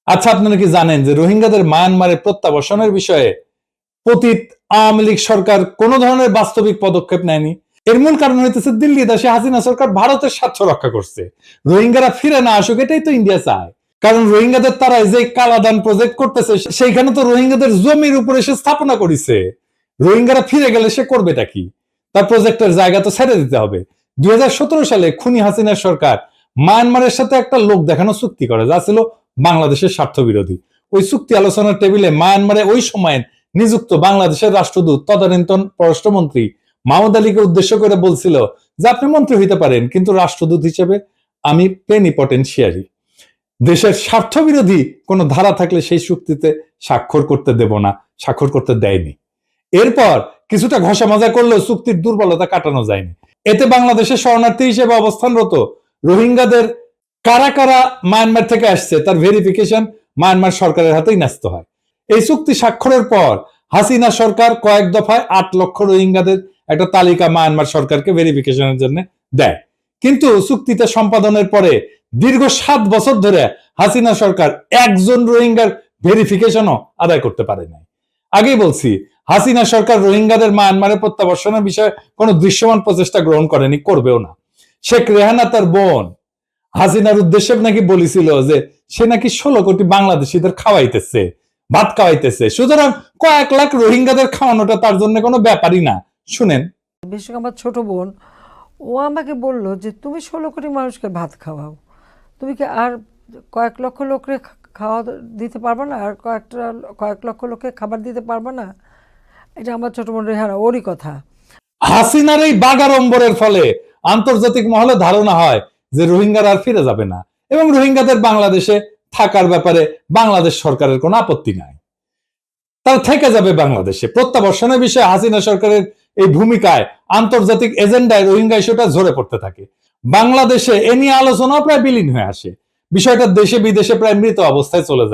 আচ্ছা, আপনারা কি জানেন যে রোহিঙ্গাদের মায়ানমারে প্রত্যাবাসনের বিষয়ে পতিত আওয়ামী লীগ সরকার কোন ধরনের বাস্তবিক পদক্ষেপ নেয়নি? এর মূল কারণ হইতেছে দিল্লি দেশে হাসিনা সরকার ভারতের স্বার্থ রক্ষা করছে। রোহিঙ্গারা ফিরে না আসুক, এটাই তো ইন্ডিয়া চায়। কারণ রোহিঙ্গাদের তারা যে কালাদান প্রজেক্ট করতেছে সেইখানে তো রোহিঙ্গাদের জমির উপরে সে স্থাপনা করেছে। রোহিঙ্গারা ফিরে গেলে সে করবেটা কি? তার প্রজেক্টের জায়গা তো ছেড়ে দিতে হবে। 2017 সালে খুনি হাসিনার সরকার মায়ানমারের সাথে একটা লোক দেখানো চুক্তি করে, যা ছিল বাংলাদেশের স্বার্থ বিরোধী। ওই চুক্তি আলোচনার টেবিলে মায়ানমারে ওই সময়ের নিযুক্ত বাংলাদেশের রাষ্ট্রদূত তদানীন্তন পররাষ্ট্রমন্ত্রী মাহমুদ আলীকে উদ্দেশ্য করে বলছিল যে আপনি মন্ত্রী হইতে পারেন, কিন্তু রাষ্ট্রদূত হিসেবে আমি প্লেনিপটেনশিয়ারি। দেশের স্বার্থ বিরোধী কোন ধারা থাকলে সেই চুক্তিতে স্বাক্ষর করতে দেব না, স্বাক্ষর করতে দেয়নি। এরপর কিছুটা ঘষা মাজা করলেও চুক্তির দুর্বলতা কাটানো যায়নি। এতে বাংলাদেশের শরণার্থী হিসেবে অবস্থানরত রোহিঙ্গাদের কারা কারা মায়ানমার থেকে আসছে তার ভেরিফিকেশন মায়ানমার সরকারের হাতেই ন্যস্ত হয়। এই চুক্তি স্বাক্ষরের পর হাসিনা সরকার কয়েক দফায় 8 লক্ষ রোহিঙ্গাদের একটা তালিকা মায়ানমার সরকারকে ভেরিফিকেশনের জন্য দেয়। কিন্তু চুক্তিতে সম্পাদনের পরে দীর্ঘ 7 বছর ধরে হাসিনা সরকার একজন রোহিঙ্গার ভেরিফিকেশনও আদায় করতে পারে নাই। আগেই বলছি, হাসিনা সরকার রোহিঙ্গাদের মায়ানমারে প্রত্যাবর্তনের বিষয়ে কোনো দৃশ্যমান প্রচেষ্টা গ্রহণ করেনি, করবেও না। শেখ রেহানা তার বোন হাসিনার উদ্দেশ্যে নাকি বলেছিল যে সে নাকি 16 কোটি বাংলাদেশিদের খাওয়াইতেছে, ভাত খাওয়াইতেছে। সুতরাং কয়েক লাখ রোহিঙ্গাদের খাওয়ানোটা তার জন্য কোনো ব্যাপারই না। শুনেন। বিশেষ করে আমার ছোট বোন, ও আমাকে বলল যে তুমি 16 কোটি মানুষকে ভাত খাওয়াও, তুমি কি আর কয়েক লক্ষ লোককে খাওয়া দিতে পারবে না? আর কয়েক লক্ষ লোককে খাবার দিতে পারবে না? এটা আমার ছোট বোন রেহানা, ওরই কথা। হাসিনার এই বাগাড়ম্বরের ফলে আন্তর্জাতিক মহলে ধারণা হয় যে রোহিঙ্গারা আর ফিরে যাবে না এবং রোহিঙ্গাদের বাংলাদেশে থাকার ব্যাপারে বাংলাদেশ সরকারের কোনো আপত্তি নাই, তারা থেকে যাবে বাংলাদেশে। প্রত্যাবর্তনের বিষয়ে হাসিনা সরকারের এই ভূমিকায় আন্তর্জাতিক এজেন্ডায় রোহিঙ্গা ইস্যুটা ঝরে পড়তে থাকে। বাংলাদেশে এ নিয়ে আলোচনাও প্রায় বিলীন হয়ে আসে। বিষয়টা দেশে বিদেশে প্রায় মৃত অবস্থায় চলে যায়।